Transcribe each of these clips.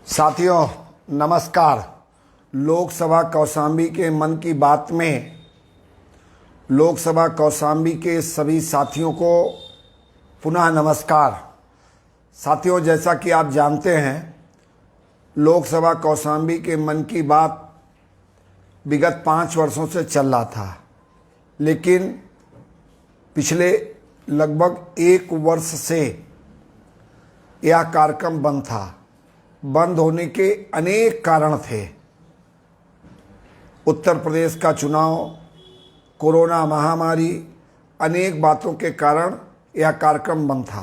साथियों नमस्कार। लोकसभा कौशाम्बी के मन की बात में लोकसभा कौशाम्बी के सभी साथियों को पुनः नमस्कार। साथियों, जैसा कि आप जानते हैं, लोकसभा कौशाम्बी के मन की बात विगत 5 वर्षों से चल रहा था, लेकिन पिछले लगभग 1 वर्ष से यह कार्यक्रम बंद था। बंद होने के अनेक कारण थे। उत्तर प्रदेश का चुनाव, कोरोना महामारी, अनेक बातों के कारण यह कार्यक्रम बंद था।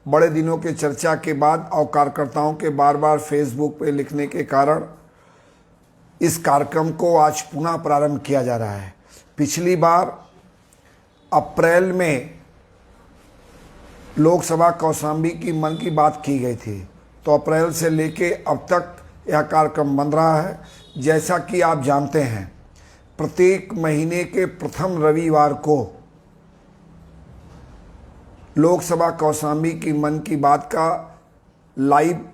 बड़े दिनों के चर्चा के बाद और कार्यकर्ताओं के बार बार फेसबुक पे लिखने के कारण इस कार्यक्रम को आज पुनः प्रारंभ किया जा रहा है। पिछली बार अप्रैल में लोकसभा कौशाम्बी की मन की बात की गई थी, तो अप्रैल से लेके अब तक यह कार्यक्रम बन रहा है। जैसा कि आप जानते हैं, प्रत्येक महीने के प्रथम रविवार को लोकसभा कौशाम्बी की मन की बात का लाइव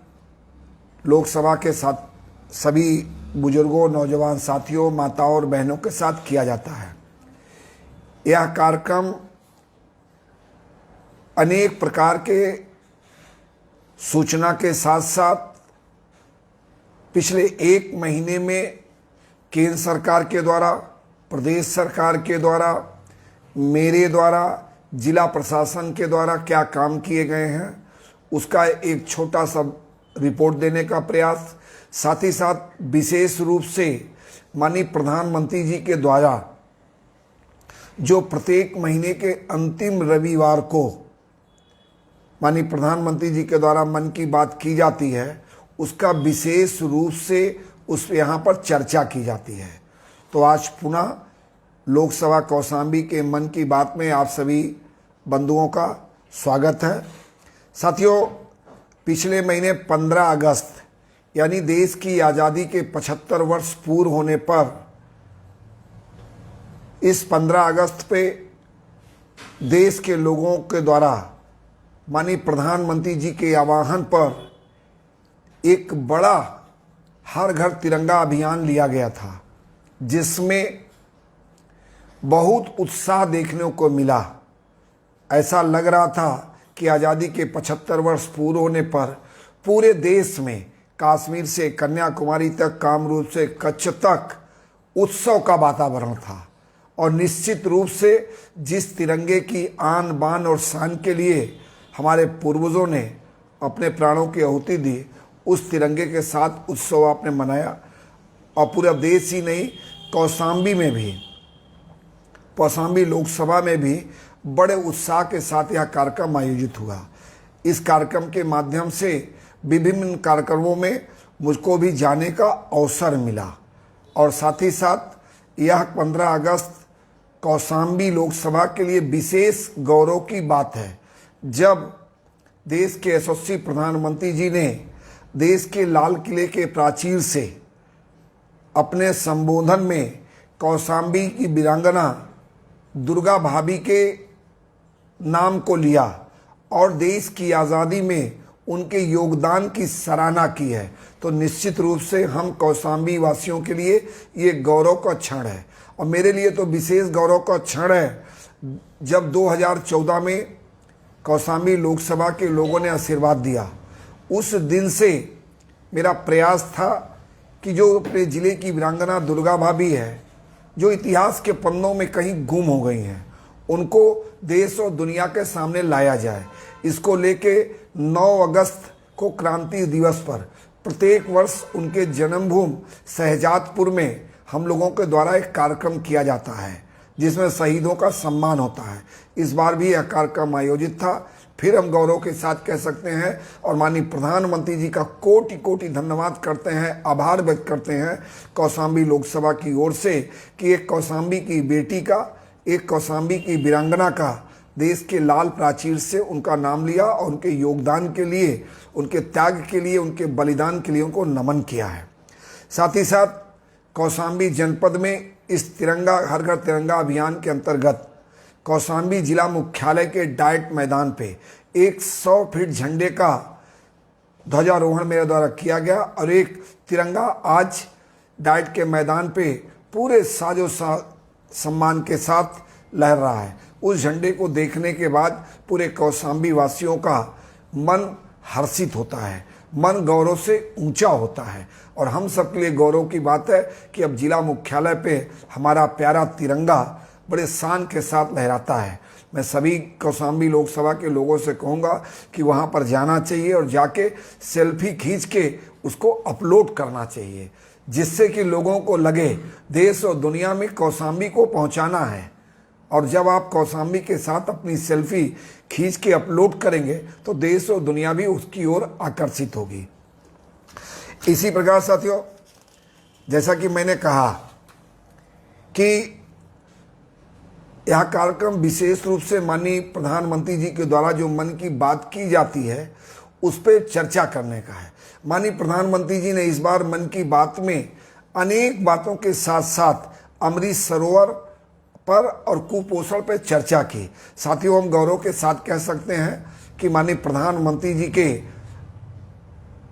लोकसभा के साथ सभी बुजुर्गों, नौजवान साथियों, माताओं और बहनों के साथ किया जाता है। यह कार्यक्रम अनेक प्रकार के सूचना के साथ साथ पिछले 1 महीने में केंद्र सरकार के द्वारा, प्रदेश सरकार के द्वारा, मेरे द्वारा, जिला प्रशासन के द्वारा क्या काम किए गए हैं, उसका एक छोटा सा रिपोर्ट देने का प्रयास, साथ ही साथ विशेष रूप से माननीय प्रधानमंत्री जी के द्वारा जो प्रत्येक महीने के अंतिम रविवार को माननीय प्रधानमंत्री जी के द्वारा मन की बात की जाती है, उसका विशेष रूप से उस यहाँ पर चर्चा की जाती है। तो आज पुनः लोकसभा कौशाम्बी के मन की बात में आप सभी बंधुओं का स्वागत है। साथियों, पिछले महीने 15 अगस्त यानी देश की आज़ादी के 75 वर्ष पूर्व होने पर इस 15 अगस्त पे देश के लोगों के द्वारा माननीय प्रधानमंत्री जी के आह्वान पर एक बड़ा हर घर तिरंगा अभियान लिया गया था, जिसमें बहुत उत्साह देखने को मिला। ऐसा लग रहा था कि आज़ादी के 75 वर्ष पूरे होने पर पूरे देश में कश्मीर से कन्याकुमारी तक, कामरूप से कच्छ तक उत्सव का वातावरण था। और निश्चित रूप से जिस तिरंगे की आन बान और शान के लिए हमारे पूर्वजों ने अपने प्राणों की आहुति दी, उस तिरंगे के साथ उत्सव आपने मनाया। और पूरा देश ही नहीं, कौशाम्बी में भी, कौशाम्बी लोकसभा में भी बड़े उत्साह के साथ यह कार्यक्रम आयोजित हुआ। इस कार्यक्रम के माध्यम से विभिन्न कार्यक्रमों में मुझको भी जाने का अवसर मिला। और साथ ही साथ यह 15 अगस्त कौशाम्बी लोकसभा के लिए विशेष गौरव की बात है, जब देश के यशस्वी प्रधानमंत्री जी ने देश के लाल किले के प्राचीर से अपने संबोधन में कौशाम्बी की वीरांगना दुर्गा भाभी के नाम को लिया और देश की आज़ादी में उनके योगदान की सराहना की है। तो निश्चित रूप से हम कौशाम्बी वासियों के लिए ये गौरव का क्षण है। और मेरे लिए तो विशेष गौरव का क्षण है, जब 2014 में कौशाम्बी लोकसभा के लोगों ने आशीर्वाद दिया। उस दिन से मेरा प्रयास था कि जो अपने ज़िले की वीरांगना दुर्गा भाभी है, जो इतिहास के पन्नों में कहीं गुम हो गई हैं, उनको देश और दुनिया के सामने लाया जाए। इसको लेके 9 अगस्त को क्रांति दिवस पर प्रत्येक वर्ष उनके जन्मभूमि शहजादपुर में हम लोगों के द्वारा एक कार्यक्रम किया जाता है, जिसमें शहीदों का सम्मान होता है। इस बार भी यह कार्यक्रम आयोजित था। फिर हम गौरव के साथ कह सकते हैं और माननीय प्रधानमंत्री जी का कोटि कोटि धन्यवाद करते हैं, आभार व्यक्त करते हैं कौशाम्बी लोकसभा की ओर से कि एक कौशाम्बी की बेटी का, एक कौशाम्बी की वीरांगना का देश के लाल प्राचीर से उनका नाम लिया और उनके योगदान के लिए, उनके त्याग के लिए, उनके बलिदान के लिए उनको नमन किया है। साथ ही साथ कौशाम्बी जनपद में इस तिरंगा हर घर तिरंगा अभियान के अंतर्गत कौशाम्बी जिला मुख्यालय के डाइट मैदान पे एक 100 फीट झंडे का ध्वजारोहण मेरे द्वारा किया गया और एक तिरंगा आज डाइट के मैदान पे पूरे साजो सम्मान के साथ लहर रहा है। उस झंडे को देखने के बाद पूरे कौशाम्बी वासियों का मन हर्षित होता है, मन गौरव से ऊंचा होता है। और हम सबके लिए गौरव की बात है कि अब जिला मुख्यालय पे हमारा प्यारा तिरंगा बड़े शान के साथ लहराता है। मैं सभी कौशाम्बी लोकसभा के लोगों से कहूँगा कि वहाँ पर जाना चाहिए और जाके सेल्फी खींच के उसको अपलोड करना चाहिए, जिससे कि लोगों को लगे देश और दुनिया में कौशाम्बी को पहुँचाना है। और जब आप कौशाम्बी के साथ अपनी सेल्फी खींच के अपलोड करेंगे तो देश और दुनिया भी उसकी ओर आकर्षित होगी। इसी प्रकार साथियों, जैसा कि मैंने कहा कि यह कार्यक्रम विशेष रूप से माननीय प्रधानमंत्री जी के द्वारा जो मन की बात की जाती है उस पर चर्चा करने का है। माननीय प्रधानमंत्री जी ने इस बार मन की बात में अनेक बातों के साथ साथ अमृत सरोवर पर और कुपोषण पर चर्चा की। साथियों, हम गौरव के साथ कह सकते हैं कि माननीय प्रधानमंत्री जी के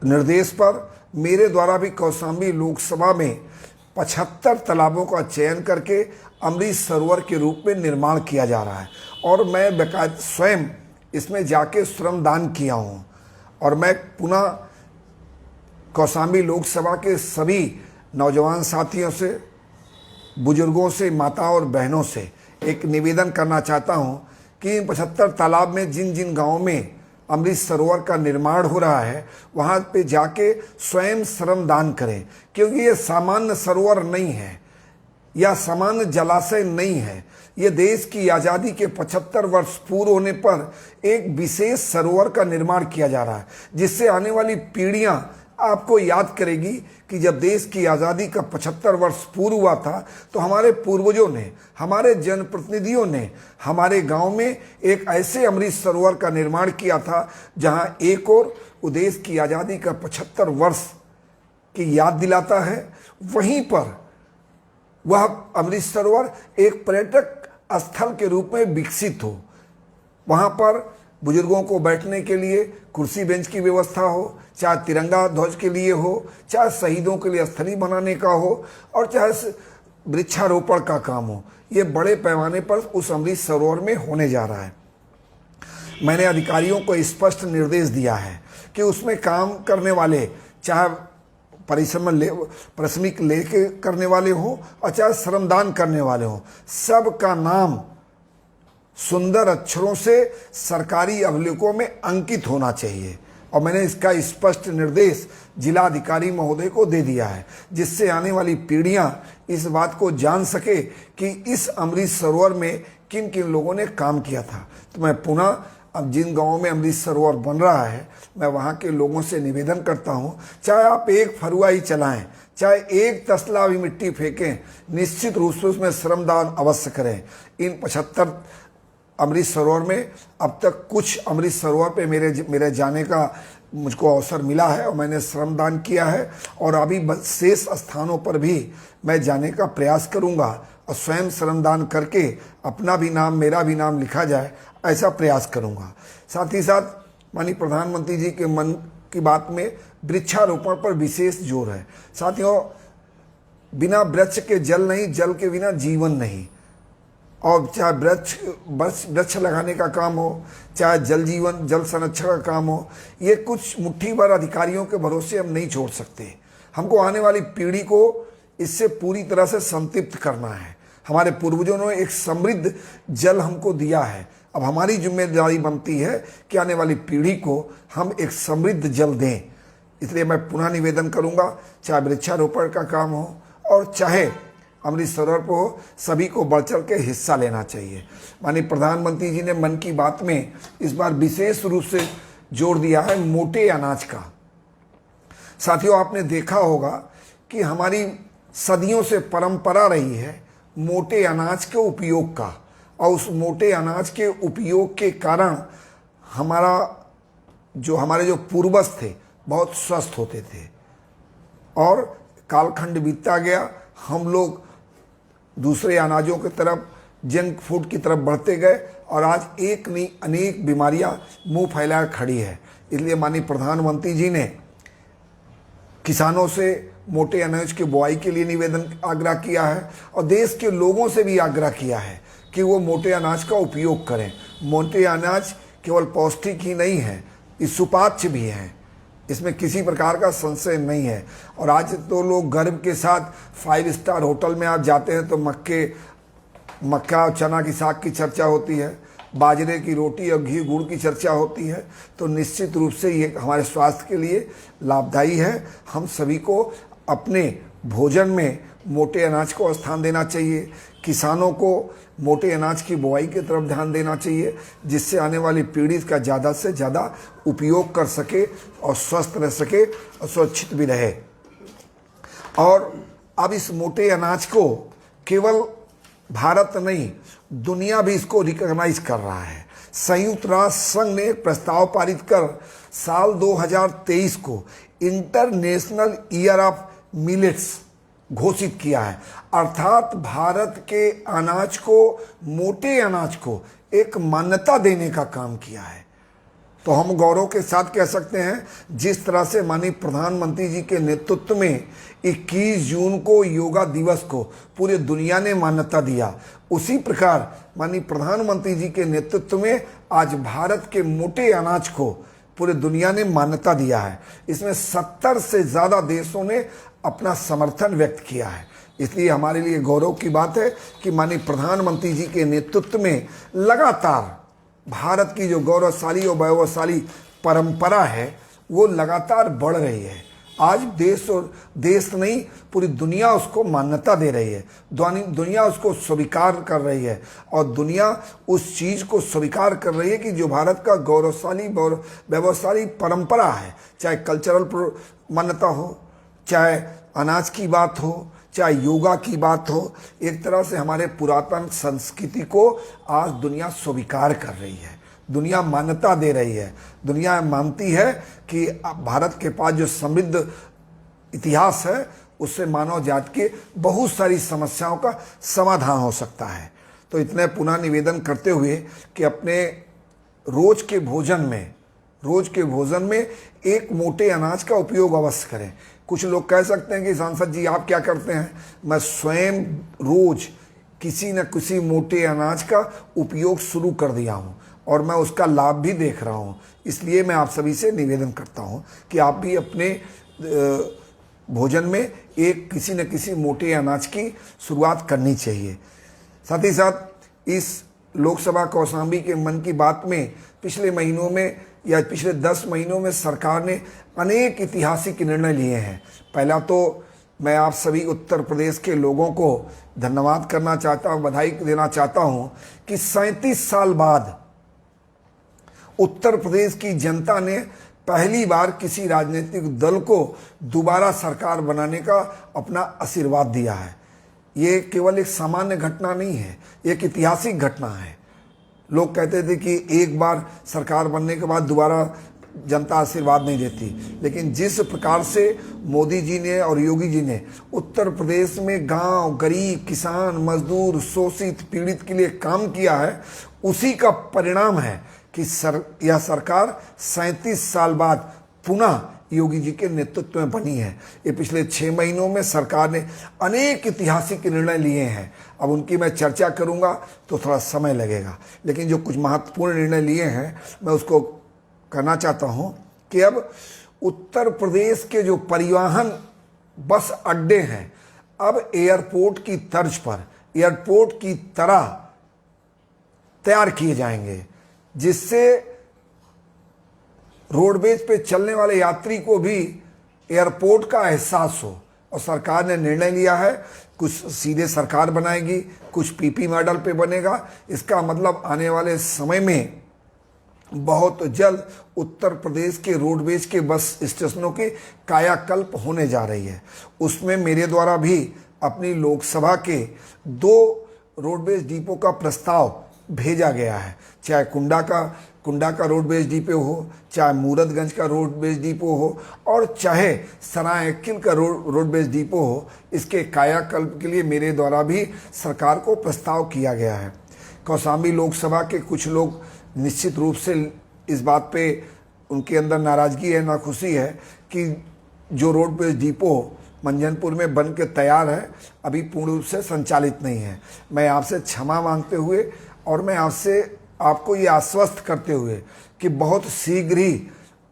निर्देश पर मेरे द्वारा भी कौशाम्बी लोकसभा में 75 तालाबों का चयन करके अमृत सरोवर के रूप में निर्माण किया जा रहा है। और मैं बेकायदा स्वयं इसमें जाके श्रमदान किया हूँ। और मैं पुनः कौशाम्बी लोकसभा के सभी नौजवान साथियों से, बुजुर्गों से, माताओं और बहनों से एक निवेदन करना चाहता हूँ कि इन 75 तालाब में जिन जिन गाँवों में अमृत सरोवर का निर्माण हो रहा है वहाँ पे जाके स्वयं श्रमदान करें, क्योंकि ये सामान्य सरोवर नहीं है या सामान्य जलाशय नहीं है। ये देश की आज़ादी के 75 वर्ष पूर्ण होने पर एक विशेष सरोवर का निर्माण किया जा रहा है, जिससे आने वाली पीढ़ियां आपको याद करेगी कि जब देश की आज़ादी का 75 वर्ष पूर्ण हुआ था तो हमारे पूर्वजों ने, हमारे जनप्रतिनिधियों ने हमारे गांव में एक ऐसे अमृत सरोवर का निर्माण किया था जहां एक और वो देश की आज़ादी का 75 वर्ष की याद दिलाता है, वहीं पर वह अमृत सरोवर एक पर्यटक स्थल के रूप में विकसित हो। वहाँ पर बुजुर्गों को बैठने के लिए कुर्सी बेंच की व्यवस्था हो, चाहे तिरंगा ध्वज के लिए हो, चाहे शहीदों के लिए स्थली बनाने का हो, और चाहे वृक्षारोपण का काम हो। ये बड़े पैमाने पर उस अमृत सरोवर में होने जा रहा है। मैंने अधिकारियों को स्पष्ट निर्देश दिया है कि उसमें काम करने वाले, चाहे पारिश्रमिक लेके करने वाले हों और चाहे श्रमदान करने वाले हों, सबका नाम सुंदर अक्षरों से सरकारी अभिलेखों में अंकित होना चाहिए। और मैंने इसका स्पष्ट निर्देश जिला अधिकारी महोदय को दे दिया है, जिससे आने वाली पीढ़ियां इस बात को जान सके कि इस अमृत सरोवर में किन किन लोगों ने काम किया था। तो मैं पुनः अब जिन गाँवों में अमृत सरोवर बन रहा है, मैं वहाँ के लोगों से निवेदन करता हूँ, चाहे आप एक फरुआ ही चलाएं, चाहे एक तसला भी मिट्टी फेंकें, निश्चित रूप से उसमें श्रमदान अवश्य करें। इन 75 अमृत सरोवर में अब तक कुछ अमृत सरोवर पे मेरे जाने का मुझको अवसर मिला है और मैंने श्रमदान किया है, और अभी शेष स्थानों पर भी मैं जाने का प्रयास करूँगा और स्वयं श्रमदान करके अपना भी नाम, मेरा भी नाम लिखा जाए, ऐसा प्रयास करूँगा। साथ ही साथ माननीय प्रधानमंत्री जी के मन की बात में वृक्षारोपण पर विशेष जोर है। साथियों, बिना वृक्ष के जल नहीं, जल के बिना जीवन नहीं। और चाहे वृक्ष लगाने का काम हो, चाहे जल जीवन, जल संरक्षण का काम हो, ये कुछ मुट्ठी भर अधिकारियों के भरोसे हम नहीं छोड़ सकते। हमको आने वाली पीढ़ी को इससे पूरी तरह से संतृप्त करना है। हमारे पूर्वजों ने एक समृद्ध जल हमको दिया है, अब हमारी जिम्मेदारी बनती है कि आने वाली पीढ़ी को हम एक समृद्ध जल दें। इसलिए मैं पुनः निवेदन करूंगा, चाहे वृक्षारोपण का काम हो और चाहे अमृत सरोवर पर हो, सभी को बढ़ चढ़ के हिस्सा लेना चाहिए। माननीय प्रधानमंत्री जी ने मन की बात में इस बार विशेष रूप से जोर दिया है मोटे अनाज का। साथियों, आपने देखा होगा कि हमारी सदियों से परंपरा रही है मोटे अनाज के उपयोग का, और उस मोटे अनाज के उपयोग के कारण हमारे जो पूर्वज थे बहुत स्वस्थ होते थे, और कालखंड बीतता गया, हम लोग दूसरे अनाजों की तरफ, जंक फूड की तरफ बढ़ते गए, और आज एक नहीं अनेक बीमारियां मुंह फैलाए खड़ी है। इसलिए माननीय प्रधानमंत्री जी ने किसानों से मोटे अनाज की बुआई के लिए निवेदन आग्रह किया है और देश के लोगों से भी आग्रह किया है कि वो मोटे अनाज का उपयोग करें। मोटे अनाज केवल पौष्टिक ही नहीं है, ये सुपाच्य भी है, इसमें किसी प्रकार का संशय नहीं है। और आज तो लोग गर्व के साथ 5 स्टार होटल में आप जाते हैं तो मक्का और चना की साग की चर्चा होती है, बाजरे की रोटी और घी गुड़ की चर्चा होती है। तो निश्चित रूप से ये हमारे स्वास्थ्य के लिए लाभदायी है। हम सभी को अपने भोजन में मोटे अनाज को स्थान देना चाहिए, किसानों को मोटे अनाज की बुआई की तरफ ध्यान देना चाहिए, जिससे आने वाली पीढ़ी का ज़्यादा से ज़्यादा उपयोग कर सके और स्वस्थ रह सके और सुरक्षित भी रहे। और अब इस मोटे अनाज को केवल भारत नहीं, दुनिया भी इसको रिकॉग्नाइज कर रहा है। संयुक्त राष्ट्र संघ ने एक प्रस्ताव पारित कर साल 2023 को इंटरनेशनल ईयर ऑफ मिलेट्स घोषित किया है, अर्थात भारत के अनाज को, मोटे अनाज को एक मान्यता देने का काम किया है। तो हम गौरव के साथ कह सकते हैं, जिस तरह से माननीय प्रधानमंत्री जी के नेतृत्व में 21 जून को योगा दिवस को पूरे दुनिया ने मान्यता दिया, उसी प्रकार माननीय प्रधानमंत्री जी के नेतृत्व में आज भारत के मोटे अनाज को पूरे दुनिया ने मान्यता दिया है। इसमें 70 से ज़्यादा देशों ने अपना समर्थन व्यक्त किया है। इसलिए हमारे लिए गौरव की बात है कि माननीय प्रधानमंत्री जी के नेतृत्व में लगातार भारत की जो गौरवशाली और वैभवशाली परंपरा है वो लगातार बढ़ रही है। आज देश नहीं, पूरी दुनिया उसको मान्यता दे रही है, दुनिया उसको स्वीकार कर रही है और दुनिया उस चीज़ को स्वीकार कर रही है कि जो भारत का गौरवशाली वैभवशाली परंपरा है, चाहे कल्चरल मान्यता हो, चाहे अनाज की बात हो, चाहे योगा की बात हो, एक तरह से हमारे पुरातन संस्कृति को आज दुनिया स्वीकार कर रही है, दुनिया मान्यता दे रही है। दुनिया मानती है कि भारत के पास जो समृद्ध इतिहास है उससे मानव जाति के बहुत सारी समस्याओं का समाधान हो सकता है। तो इतने पुनः निवेदन करते हुए कि अपने रोज के भोजन में एक मोटे अनाज का उपयोग अवश्य करें। कुछ लोग कह सकते हैं कि सांसद जी आप क्या करते हैं? मैं स्वयं रोज किसी न किसी मोटे अनाज का उपयोग शुरू कर दिया हूं और मैं उसका लाभ भी देख रहा हूं। इसलिए मैं आप सभी से निवेदन करता हूं कि आप भी अपने भोजन में एक किसी न किसी मोटे अनाज की शुरुआत करनी चाहिए। साथ ही साथ इस लोकसभा कौशाम्बी के मन की बात में पिछले महीनों में या पिछले 10 महीनों में सरकार ने अनेक ऐतिहासिक निर्णय लिए हैं। पहला तो मैं आप सभी उत्तर प्रदेश के लोगों को धन्यवाद करना चाहता हूं, बधाई देना चाहता हूं कि 37 साल बाद उत्तर प्रदेश की जनता ने पहली बार किसी राजनीतिक दल को दोबारा सरकार बनाने का अपना आशीर्वाद दिया है। ये केवल एक सामान्य घटना नहीं है, एक ऐतिहासिक घटना है। लोग कहते थे कि एक बार सरकार बनने के बाद दोबारा जनता आशीर्वाद नहीं देती, लेकिन जिस प्रकार से मोदी जी ने और योगी जी ने उत्तर प्रदेश में गांव, गरीब, किसान, मजदूर, शोषित, पीड़ित के लिए काम किया है, उसी का परिणाम है कि यह सरकार 37 साल बाद पुनः योगी जी के नेतृत्व में बनी है। ये पिछले 6 महीनों में सरकार ने अनेक ऐतिहासिक निर्णय लिए हैं। अब उनकी मैं चर्चा करूंगा तो थोड़ा समय लगेगा, लेकिन जो कुछ महत्वपूर्ण निर्णय लिए हैं मैं उसको कहना चाहता हूं कि अब उत्तर प्रदेश के जो परिवहन बस अड्डे हैं, अब एयरपोर्ट की तर्ज पर, एयरपोर्ट की तरह तैयार किए जाएंगे, जिससे रोडवेज पे चलने वाले यात्री को भी एयरपोर्ट का एहसास हो। और सरकार ने निर्णय लिया है, कुछ सीधे सरकार बनाएगी, कुछ पीपी मॉडल पे बनेगा। इसका मतलब आने वाले समय में बहुत जल्द उत्तर प्रदेश के रोडवेज के बस स्टेशनों की कायाकल्प होने जा रही है। उसमें मेरे द्वारा भी अपनी लोकसभा के 2 रोडवेज डिपो का प्रस्ताव भेजा गया है, चाहे कुंडा का रोडवेज डिपो हो, चाहे मूरतगंज का रोडवेज डिपो हो और चाहे सरायकेला का रोडवेज डिपो हो। इसके कायाकल्प के लिए मेरे द्वारा भी सरकार को प्रस्ताव किया गया है। कौशाम्बी लोकसभा के कुछ लोग निश्चित रूप से इस बात पे उनके अंदर नाराज़गी है, नाखुशी है कि जो रोडवेज डिपो मंझनपुर में बन के तैयार है अभी पूर्ण रूप से संचालित नहीं है। मैं आपसे क्षमा मांगते हुए और मैं आपको ये आश्वस्त करते हुए कि बहुत शीघ्र ही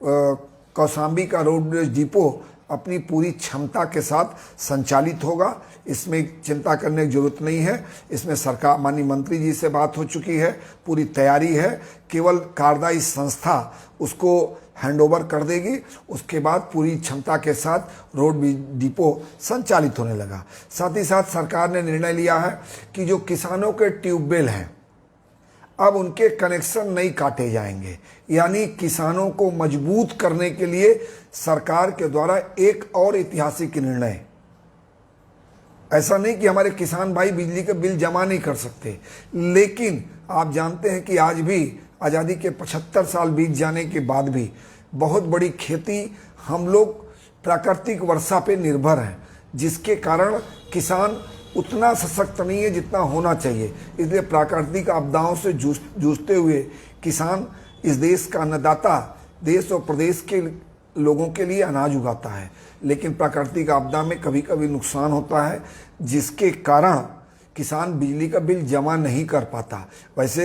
कौशाम्बी का रोडवेज डिपो अपनी पूरी क्षमता के साथ संचालित होगा। इसमें चिंता करने की जरूरत नहीं है। इसमें सरकार माननीय मंत्री जी से बात हो चुकी है, पूरी तैयारी है। केवल कार्यदायी संस्था उसको हैंडओवर कर देगी, उसके बाद पूरी क्षमता के साथ रोड डिपो संचालित होने लगा। साथ ही साथ सरकार ने निर्णय लिया है कि जो किसानों के ट्यूबवेल हैं अब उनके कनेक्शन नहीं काटे जाएंगे, यानी किसानों को मजबूत करने के लिए सरकार के द्वारा एक और ऐतिहासिक निर्णय। ऐसा नहीं कि हमारे किसान भाई बिजली का बिल जमा नहीं कर सकते, लेकिन आप जानते हैं कि आज भी आज़ादी के 75 साल बीत जाने के बाद भी बहुत बड़ी खेती हम लोग प्राकृतिक वर्षा पे निर्भर हैं, जिसके कारण किसान उतना सशक्त नहीं है जितना होना चाहिए। इसलिए प्राकृतिक आपदाओं से जूझते हुए किसान इस देश का अन्नदाता, देश और प्रदेश के लोगों के लिए अनाज उगाता है, लेकिन प्राकृतिक आपदा में कभी कभी नुकसान होता है, जिसके कारण किसान बिजली का बिल जमा नहीं कर पाता। वैसे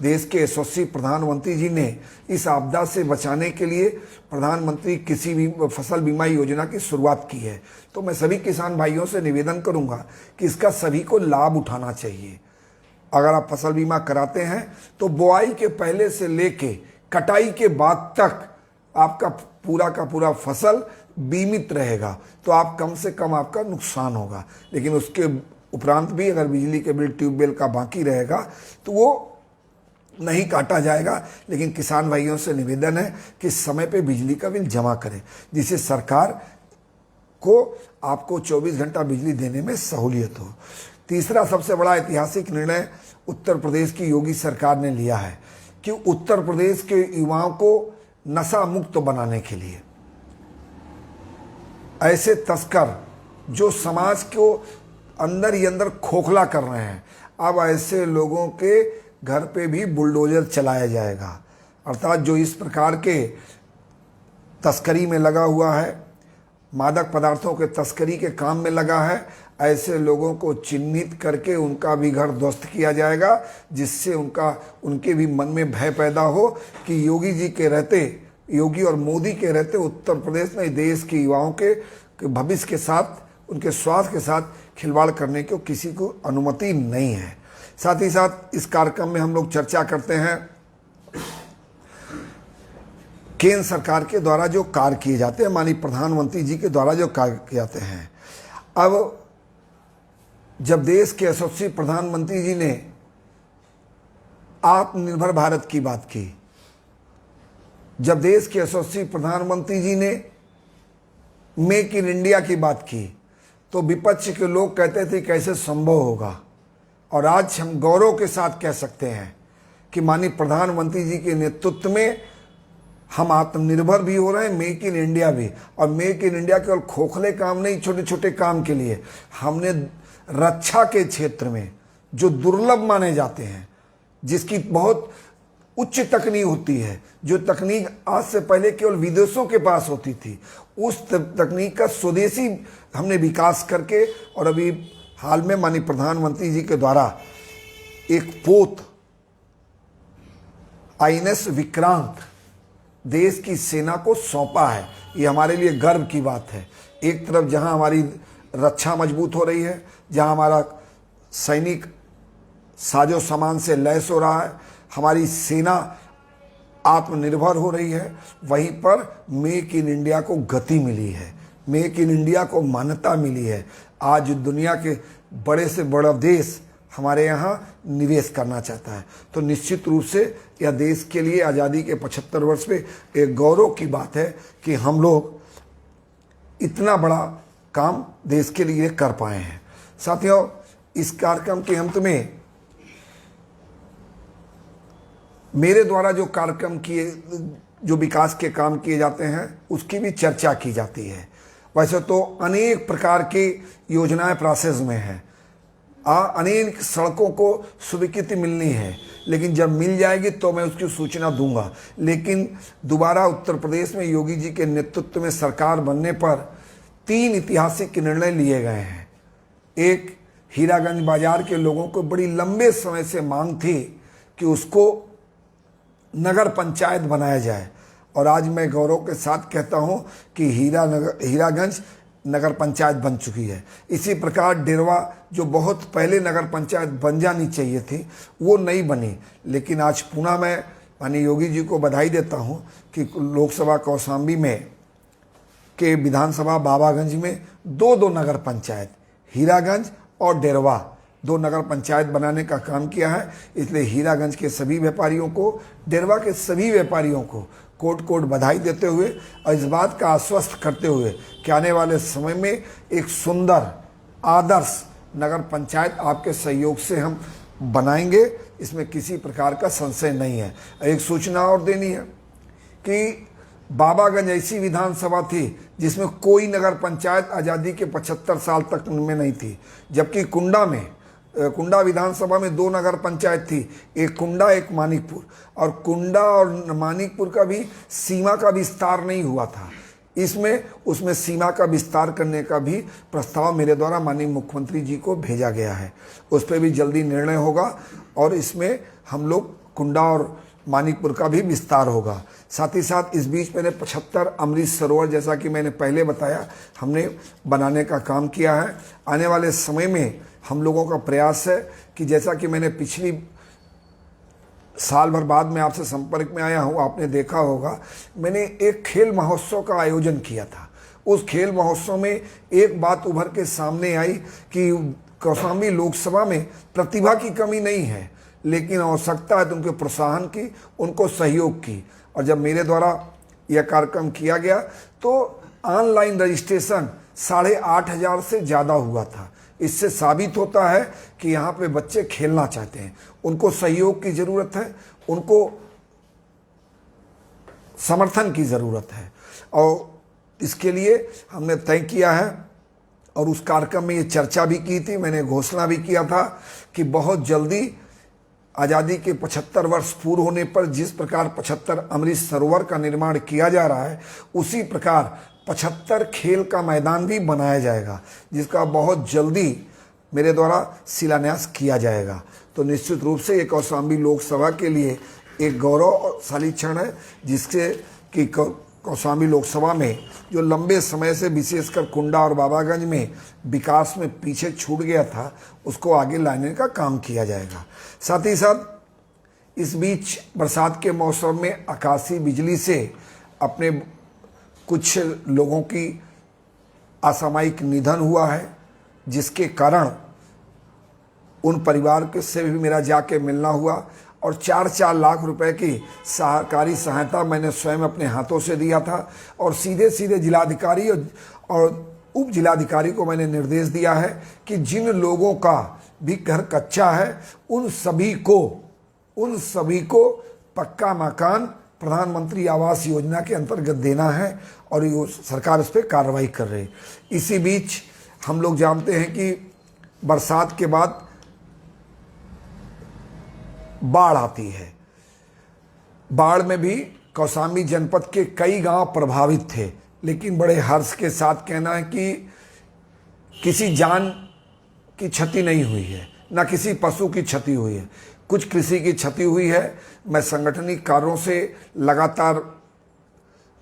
देश के यशस्वी प्रधानमंत्री जी ने इस आपदा से बचाने के लिए प्रधानमंत्री कृषि फसल बीमा योजना की शुरुआत की है। तो मैं सभी किसान भाइयों से निवेदन करूंगा कि इसका सभी को लाभ उठाना चाहिए। अगर आप फसल बीमा कराते हैं तो बुआई के पहले से लेके कटाई के बाद तक आपका पूरा का पूरा फसल बीमित रहेगा, तो आप कम से कम आपका नुकसान होगा। लेकिन उसके उपरांत भी अगर बिजली के बिल ट्यूबवेल का बाकी रहेगा तो वो नहीं काटा जाएगा। लेकिन किसान भाइयों से निवेदन है कि समय पे बिजली का बिल जमा करें, जिससे सरकार को आपको 24 घंटा बिजली देने में सहूलियत हो। तीसरा सबसे बड़ा ऐतिहासिक निर्णय उत्तर प्रदेश की योगी सरकार ने लिया है कि उत्तर प्रदेश के युवाओं को नशा मुक्त बनाने के लिए ऐसे तस्कर जो समाज को अंदर ही अंदर खोखला कर रहे हैं, अब ऐसे लोगों के घर पे भी बुलडोजर चलाया जाएगा। अर्थात जो इस प्रकार के तस्करी में लगा हुआ है, मादक पदार्थों के तस्करी के काम में लगा है, ऐसे लोगों को चिन्हित करके उनका भी घर ध्वस्त किया जाएगा, जिससे उनके भी मन में भय पैदा हो कि योगी जी के रहते, योगी और मोदी के रहते उत्तर प्रदेश में देश के युवाओं के भविष्य के साथ, उनके स्वास्थ्य के साथ खिलवाड़ करने को किसी को अनुमति नहीं है। साथ ही साथ इस कार्यक्रम में हम लोग चर्चा करते हैं केंद्र सरकार के द्वारा जो कार्य किए जाते हैं, माननीय प्रधानमंत्री जी के द्वारा जो कार्य किए जाते हैं। अब जब देश के यशस्वी प्रधानमंत्री जी ने आत्मनिर्भर भारत की बात की, जब देश के यशस्वी प्रधानमंत्री जी ने मेक इन इंडिया की बात की, तो विपक्ष के लोग कहते थे कैसे संभव होगा। और आज हम गौरव के साथ कह सकते हैं कि माननीय प्रधानमंत्री जी के नेतृत्व में हम आत्मनिर्भर भी हो रहे हैं, मेक इन इंडिया भी। और मेक इन इंडिया केवल खोखले काम नहीं, छोटे छोटे काम के लिए हमने रक्षा के क्षेत्र में जो दुर्लभ माने जाते हैं, जिसकी बहुत उच्च तकनीक होती है, जो तकनीक आज से पहले केवल विदेशों के पास होती थी, उस तकनीक का स्वदेशी हमने विकास करके, और अभी हाल में माननीय प्रधानमंत्री जी के द्वारा एक पोत INS विक्रांत देश की सेना को सौंपा है। ये हमारे लिए गर्व की बात है। एक तरफ जहां हमारी रक्षा मजबूत हो रही है, जहां हमारा सैनिक साजो सामान से लैस हो रहा है, हमारी सेना आत्मनिर्भर हो रही है, वहीं पर मेक इन इंडिया को गति मिली है, मेक इन इंडिया को मान्यता मिली है। आज दुनिया के बड़े से बड़ा देश हमारे यहाँ निवेश करना चाहता है। तो निश्चित रूप से यह देश के लिए आज़ादी के 75 वर्ष पे एक गौरव की बात है कि हम लोग इतना बड़ा काम देश के लिए कर पाए हैं। साथियों, इस कार्यक्रम के अंत में मेरे द्वारा जो कार्यक्रम किए, जो विकास के काम किए जाते हैं, उसकी भी चर्चा की जाती है। वैसे तो अनेक प्रकार की योजनाएं प्रोसेस में हैं, अनेक सड़कों को स्वीकृति मिलनी है, लेकिन जब मिल जाएगी तो मैं उसकी सूचना दूंगा। लेकिन दोबारा उत्तर प्रदेश में योगी जी के नेतृत्व में सरकार बनने पर 3 ऐतिहासिक निर्णय लिए गए हैं। एक, हीरागंज बाजार के लोगों को बड़ी लंबे समय से मांग थी कि उसको नगर पंचायत बनाया जाए, और आज मैं गौरव के साथ कहता हूं कि हीरागंज नगर पंचायत बन चुकी है। इसी प्रकार डेरवा, जो बहुत पहले नगर पंचायत बन जानी चाहिए थी, वो नहीं बनी। लेकिन आज पुनः मैं माननीय योगी जी को बधाई देता हूं कि लोकसभा कौशाम्बी में के विधानसभा बाबागंज में 2 नगर पंचायत, हीरागंज और डेरवा, 2 नगर पंचायत बनाने का काम किया है। इसलिए हीरागंज के सभी व्यापारियों को, डेरवा के सभी व्यापारियों को कोट बधाई देते हुए और इस बात का आश्वस्त करते हुए कि आने वाले समय में एक सुंदर आदर्श नगर पंचायत आपके सहयोग से हम बनाएंगे, इसमें किसी प्रकार का संशय नहीं है। एक सूचना और देनी है कि बाबागंज ऐसी विधानसभा थी जिसमें कोई नगर पंचायत आज़ादी के 75 साल तक में नहीं थी, जबकि कुंडा विधानसभा में 2 नगर पंचायत थी, एक कुंडा एक मानिकपुर, और कुंडा और मानिकपुर का भी सीमा का विस्तार नहीं हुआ था। उसमें सीमा का विस्तार करने का भी प्रस्ताव मेरे द्वारा माननीय मुख्यमंत्री जी को भेजा गया है। उस पर भी जल्दी निर्णय होगा और इसमें हम लोग कुंडा और मानिकपुर का भी विस्तार होगा। साथ ही साथ इस बीच मैंने 75 अमृत सरोवर, जैसा कि मैंने पहले बताया, हमने बनाने का काम किया है। आने वाले समय में हम लोगों का प्रयास है कि जैसा कि मैंने पिछली साल भर बाद में आपसे संपर्क में आया हूँ, आपने देखा होगा मैंने एक खेल महोत्सव का आयोजन किया था। उस खेल महोत्सव में एक बात उभर के सामने आई कि कौशाम्बी लोकसभा में प्रतिभा की कमी नहीं है, लेकिन आवश्यकता है तो उनके प्रोत्साहन की, उनको सहयोग की। और जब मेरे द्वारा यह कार्यक्रम किया गया तो ऑनलाइन रजिस्ट्रेशन 8,500 से ज़्यादा हुआ था। इससे साबित होता है कि यहाँ पे बच्चे खेलना चाहते हैं, उनको सहयोग की ज़रूरत है, उनको समर्थन की ज़रूरत है, और इसके लिए हमने तय किया है। और उस कार्यक्रम में ये चर्चा भी की थी, मैंने घोषणा भी किया था कि बहुत जल्दी आज़ादी के 75 वर्ष पूर्ण होने पर जिस प्रकार 75 अमृत सरोवर का निर्माण किया जा रहा है, उसी प्रकार 75 खेल का मैदान भी बनाया जाएगा, जिसका बहुत जल्दी मेरे द्वारा शिलान्यास किया जाएगा। तो निश्चित रूप से ये कौशाम्बी लोकसभा के लिए एक गौरवशाली क्षण है, जिससे कि कौशाम्बी लोकसभा में जो लंबे समय से विशेषकर कुंडा और बाबागंज में विकास में पीछे छूट गया था, उसको आगे लाने का काम किया जाएगा। साथ ही साथ इस बीच बरसात के मौसम में आकाशीय बिजली से अपने कुछ लोगों की असामयिक निधन हुआ है, जिसके कारण उन परिवार के से भी मेरा जाके मिलना हुआ, और 4-4 लाख रुपए की सरकारी सहायता मैंने स्वयं अपने हाथों से दिया था। और सीधे जिलाधिकारी और उप जिलाधिकारी को मैंने निर्देश दिया है कि जिन लोगों का भी घर कच्चा है, उन सभी को पक्का मकान प्रधानमंत्री आवास योजना के अंतर्गत देना है, और ये सरकार इस पर कार्रवाई कर रही है। इसी बीच हम लोग जानते हैं कि बरसात के बाद बाढ़ आती है। बाढ़ में भी कौशाम्बी जनपद के कई गांव प्रभावित थे, लेकिन बड़े हर्ष के साथ कहना है कि किसी जान की क्षति नहीं हुई है, ना किसी पशु की क्षति हुई है। कुछ कृषि की क्षति हुई है। मैं संगठनिक कार्यों से लगातार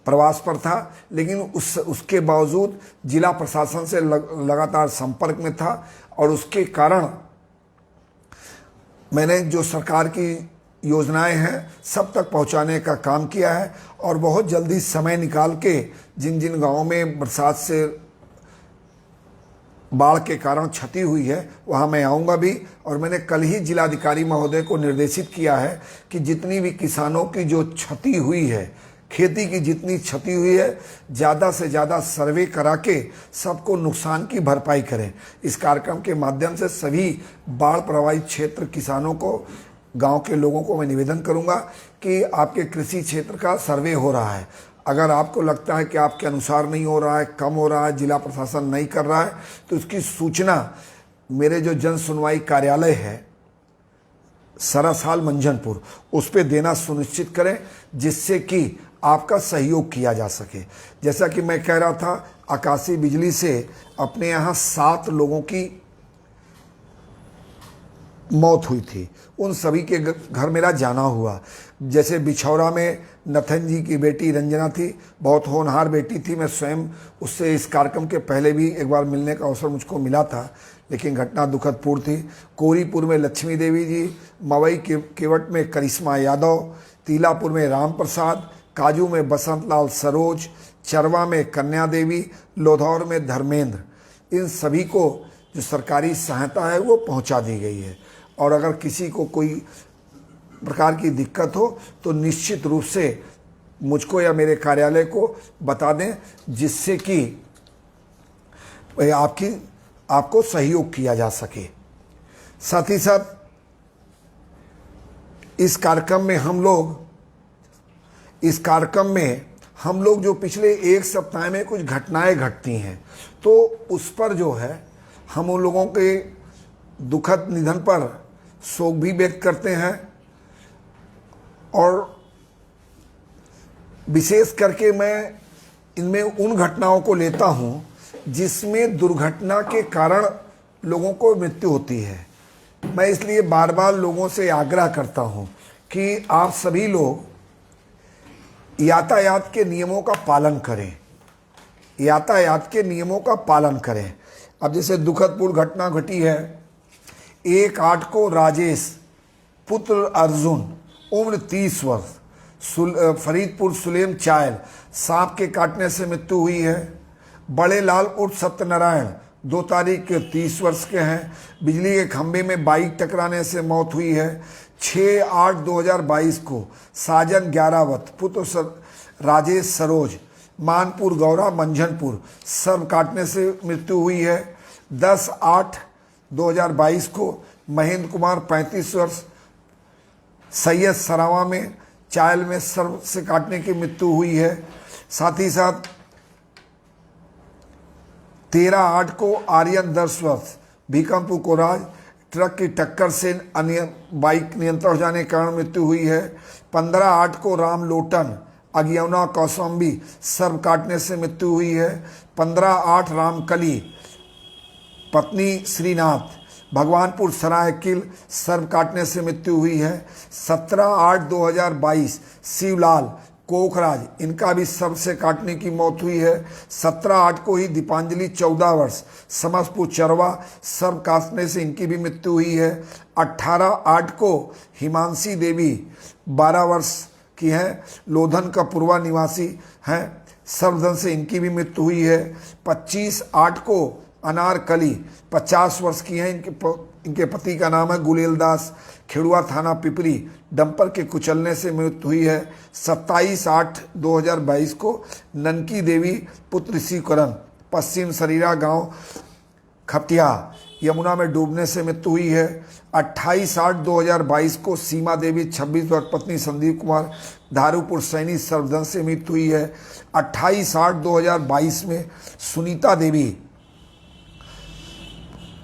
प्रवास पर था, लेकिन उसके बावजूद जिला प्रशासन से लगातार संपर्क में था, और उसके कारण मैंने जो सरकार की योजनाएं हैं सब तक पहुंचाने का काम किया है। और बहुत जल्दी समय निकाल के जिन जिन गांवों में बरसात से बाढ़ के कारण क्षति हुई है, वहां मैं आऊँगा भी। और मैंने कल ही जिलाधिकारी महोदय को निर्देशित किया है कि जितनी भी किसानों की जो क्षति हुई है, खेती की जितनी क्षति हुई है, ज़्यादा से ज़्यादा सर्वे करा के सबको नुकसान की भरपाई करें। इस कार्यक्रम के माध्यम से सभी बाढ़ प्रभावित क्षेत्र किसानों को, गांव के लोगों को मैं निवेदन करूंगा कि आपके कृषि क्षेत्र का सर्वे हो रहा है। अगर आपको लगता है कि आपके अनुसार नहीं हो रहा है, कम हो रहा है, जिला प्रशासन नहीं कर रहा है, तो इसकी सूचना मेरे जो जन सुनवाई कार्यालय है सरासाल मंझनपुर, उस पर देना सुनिश्चित करें, जिससे कि आपका सहयोग किया जा सके। जैसा कि मैं कह रहा था, आकाशीय बिजली से अपने यहाँ 7 लोगों की मौत हुई थी। उन सभी के घर मेरा जाना हुआ। जैसे बिछौरा में नथन जी की बेटी रंजना थी, बहुत होनहार बेटी थी। मैं स्वयं उससे इस कार्यक्रम के पहले भी एक बार मिलने का अवसर मुझको मिला था, लेकिन घटना दुखदपूर्ण थी। कोरीपुर में लक्ष्मी देवी जी, मवई केवट में करिश्मा यादव, तीलापुर में राम प्रसाद, काजू में बसंत लाल सरोज, चरवा में कन्या देवी, लोधौर में धर्मेंद्र, इन सभी को जो सरकारी सहायता है वो पहुंचा दी गई है। और अगर किसी को कोई प्रकार की दिक्कत हो तो निश्चित रूप से मुझको या मेरे कार्यालय को बता दें, जिससे कि आपको सहयोग किया जा सके। साथ ही साथ इस कार्यक्रम में हम लोग जो पिछले 1 सप्ताह में कुछ घटनाएं घटती हैं, तो उस पर जो है हम उन लोगों के दुखद निधन पर शोक भी व्यक्त करते हैं। और विशेष करके मैं इनमें उन घटनाओं को लेता हूं जिसमें दुर्घटना के कारण लोगों को मृत्यु होती है। मैं इसलिए बार बार लोगों से आग्रह करता हूं कि आप सभी लोग यातायात के नियमों का पालन करें, यातायात के नियमों का पालन करें। अब जैसे दुखदपूर्ण घटना घटी है, 1/8 को राजेश पुत्र अर्जुन उम्र 30 वर्ष फरीदपुर सुलेम चायल सांप के काटने से मृत्यु हुई है। बड़े लाल उर्फ सत्यनारायण 2 तारीख के 30 वर्ष के हैं, बिजली के खंभे में बाइक टकराने से मौत हुई है। 6/8/2022 को साजन 11वत पुत्र राजेश सरोज मानपुर गौरा मंझनपुर सर्प काटने से मृत्यु हुई है। 10/8/2022 को महेंद्र कुमार 35 वर्ष सैयद सरावा में चायल में सर्प से काटने की मृत्यु हुई है। साथ ही साथ 13/8 को आर्यन 10 वर्ष भीकमपुर कोराज ट्रक की टक्कर से बाइक नियंत्रण हो जाने के कारण मृत्यु हुई है। 15/8 को राम लोटन अगियौना कौशाम्बी सर्प काटने से मृत्यु हुई है। 15/8 रामकली पत्नी श्रीनाथ भगवानपुर सरायकिल सर्प काटने से मृत्यु हुई है। 17/8/2022 शिवलाल कोखराज इनका भी सर्प से काटने की मौत हुई है। 17/8 को ही दीपांजलि 14 वर्ष समस्तपुर चरवा सर्प काटने से इनकी भी मृत्यु हुई है। 18/8 को हिमांशी देवी 12 वर्ष की हैं, लोधन का पूर्वा निवासी हैं, सर्पदंश से इनकी भी मृत्यु हुई है। 25/8 को अनारकली 50 वर्ष की हैं, इनके पति का नाम है गुलेल दास, खेड़ुआ थाना पिपरी डंपर के कुचलने से मृत्यु हुई है। 27/8/2022 को ननकी देवी पुत्र ऋषिकरण पश्चिम सरीरा गांव खपटिया यमुना में डूबने से मृत्यु हुई है। 28/8/2022 को सीमा देवी 26 वर्ष पत्नी संदीप कुमार धारूपुर सैनी सर्पदंश से मृत्यु हुई है। 28/8/2022 में सुनीता देवी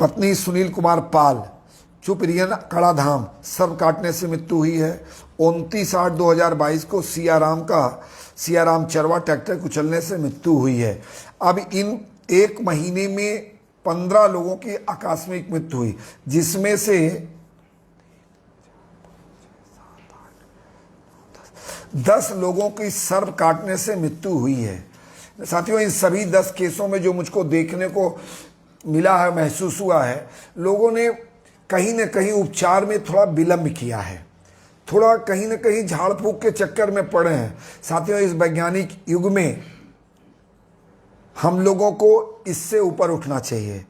पत्नी सुनील कुमार पाल चुपरियन कड़ाधाम सर्प काटने से मृत्यु हुई है। 29/8/2022 को सियाराम चरवा ट्रैक्टर कुचलने से मृत्यु हुई है। अब इन 1 महीने में 15 लोगों की आकस्मिक मृत्यु हुई, जिसमें से 10 लोगों की सर्प काटने से मृत्यु हुई है। साथियों, इन सभी 10 केसों में जो मुझको देखने को मिला है, महसूस हुआ है, लोगों ने कहीं न कहीं उपचार में थोड़ा विलंब किया है, थोड़ा कहीं न कहीं झाड़ फूक के चक्कर में पड़े हैं। साथियों, इस वैज्ञानिक युग में हम लोगों को इससे ऊपर उठना चाहिए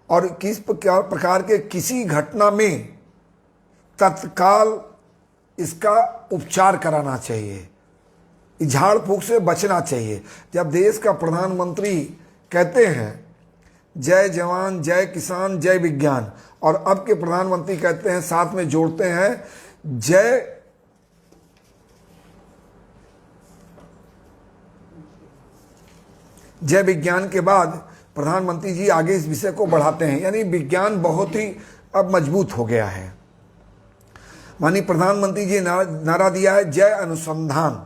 और किस प्रकार के किसी घटना में तत्काल इसका उपचार कराना चाहिए, झाड़ फूक से बचना चाहिए। जब देश का प्रधानमंत्री कहते हैं जय जवान जय किसान जय विज्ञान, और अब के प्रधानमंत्री कहते हैं, साथ में जोड़ते हैं जय विज्ञान के बाद प्रधानमंत्री जी आगे इस विषय को बढ़ाते हैं, यानी विज्ञान बहुत ही अब मजबूत हो गया है। माननीय प्रधानमंत्री जी ने नारा दिया है जय अनुसंधान।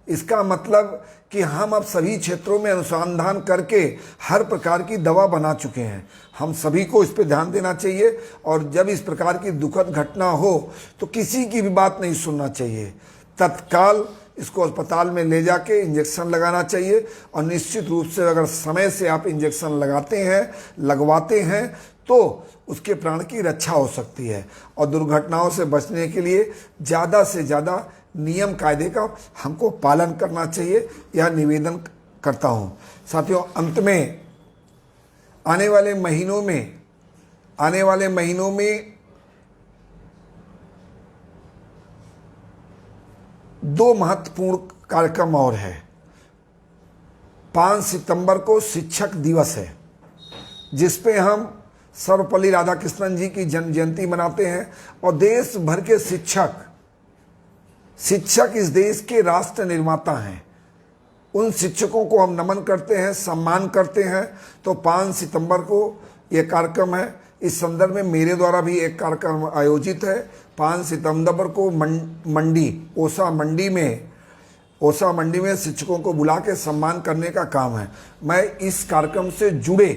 इसका मतलब कि हम अब सभी क्षेत्रों में अनुसंधान करके हर प्रकार की दवा बना चुके हैं। हम सभी को इस पर ध्यान देना चाहिए और जब इस प्रकार की दुखद घटना हो तो किसी की भी बात नहीं सुनना चाहिए। तत्काल इसको अस्पताल में ले जाके इंजेक्शन लगाना चाहिए और निश्चित रूप से अगर समय से आप इंजेक्शन लगवाते हैं तो उसके प्राण की रक्षा हो सकती है। और दुर्घटनाओं से बचने के लिए ज़्यादा से ज़्यादा नियम कायदे का हमको पालन करना चाहिए, यह निवेदन करता हूँ। साथियों, अंत में आने वाले महीनों में 2 महत्वपूर्ण कार्यक्रम और है। 5 सितंबर को शिक्षक दिवस है, जिस पे हम सर्वपल्ली राधाकृष्णन जी की जन्म जयंती मनाते हैं और देश भर के शिक्षक इस देश के राष्ट्र निर्माता हैं। उन शिक्षकों को हम नमन करते हैं, सम्मान करते हैं। तो 5 सितंबर को यह कार्यक्रम है। इस संदर्भ में मेरे द्वारा भी एक कार्यक्रम आयोजित है। 5 सितंबर को ओसा मंडी में शिक्षकों को बुला के सम्मान करने का काम है। मैं इस कार्यक्रम से जुड़े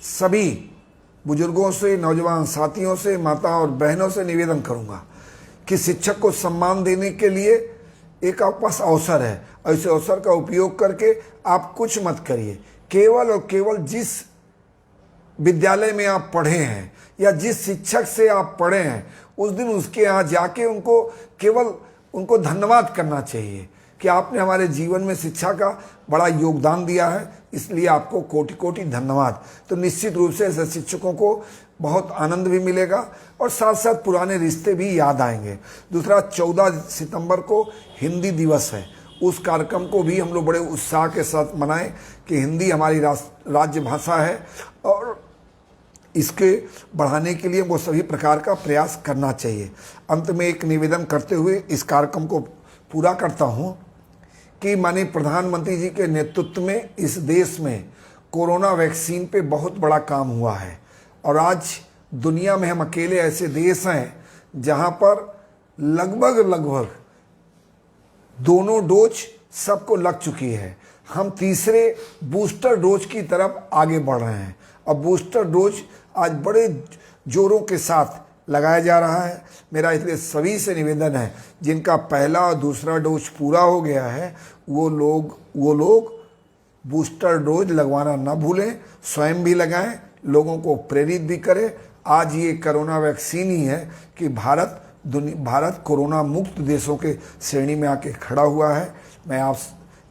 सभी बुजुर्गों से, नौजवान साथियों से, माता और बहनों से निवेदन करूंगा कि शिक्षक को सम्मान देने के लिए एक आपके पास अवसर है और इस अवसर का उपयोग करके आप कुछ मत करिए। केवल और केवल जिस विद्यालय में आप पढ़े हैं या जिस शिक्षक से आप पढ़े हैं उस दिन उसके यहाँ जाके उनको धन्यवाद करना चाहिए कि आपने हमारे जीवन में शिक्षा का बड़ा योगदान दिया है, इसलिए आपको कोटि कोटि धन्यवाद। तो निश्चित रूप से ऐसे शिक्षकों को बहुत आनंद भी मिलेगा और साथ साथ पुराने रिश्ते भी याद आएंगे। दूसरा, 14 सितंबर को हिंदी दिवस है। उस कार्यक्रम को भी हम लोग बड़े उत्साह के साथ मनाएं कि हिंदी हमारी राज्य भाषा है और इसके बढ़ाने के लिए हमको सभी प्रकार का प्रयास करना चाहिए। अंत में एक निवेदन करते हुए इस कार्यक्रम को पूरा करता हूँ कि माननीय प्रधानमंत्री जी के नेतृत्व में इस देश में कोरोना वैक्सीन पे बहुत बड़ा काम हुआ है और आज दुनिया में हम अकेले ऐसे देश हैं जहां पर लगभग दोनों डोज सबको लग चुकी है। हम तीसरे बूस्टर डोज की तरफ आगे बढ़ रहे हैं और बूस्टर डोज आज बड़े जोरों के साथ लगाया जा रहा है। मेरा इसलिए सभी से निवेदन है जिनका पहला और दूसरा डोज पूरा हो गया है वो लोग बूस्टर डोज लगवाना ना भूलें, स्वयं भी लगाएं, लोगों को प्रेरित भी करें। आज ये कोरोना वैक्सीन ही है कि भारत कोरोना मुक्त देशों के श्रेणी में आके खड़ा हुआ है। मैं आप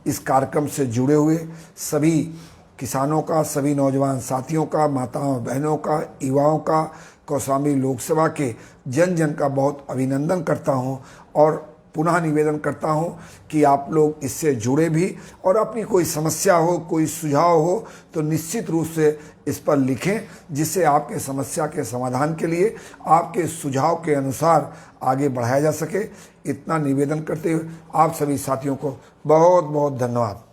इस कार्यक्रम से जुड़े हुए सभी किसानों का, सभी नौजवान साथियों का, माताओं बहनों का, युवाओं का, कौशाम्बी लोकसभा के जन का बहुत अभिनंदन करता हूं और पुनः निवेदन करता हूं कि आप लोग इससे जुड़े भी और अपनी कोई समस्या हो, कोई सुझाव हो तो निश्चित रूप से इस पर लिखें, जिससे आपके समस्या के समाधान के लिए आपके सुझाव के अनुसार आगे बढ़ाया जा सके। इतना निवेदन करते हुए आप सभी साथियों को बहुत बहुत धन्यवाद।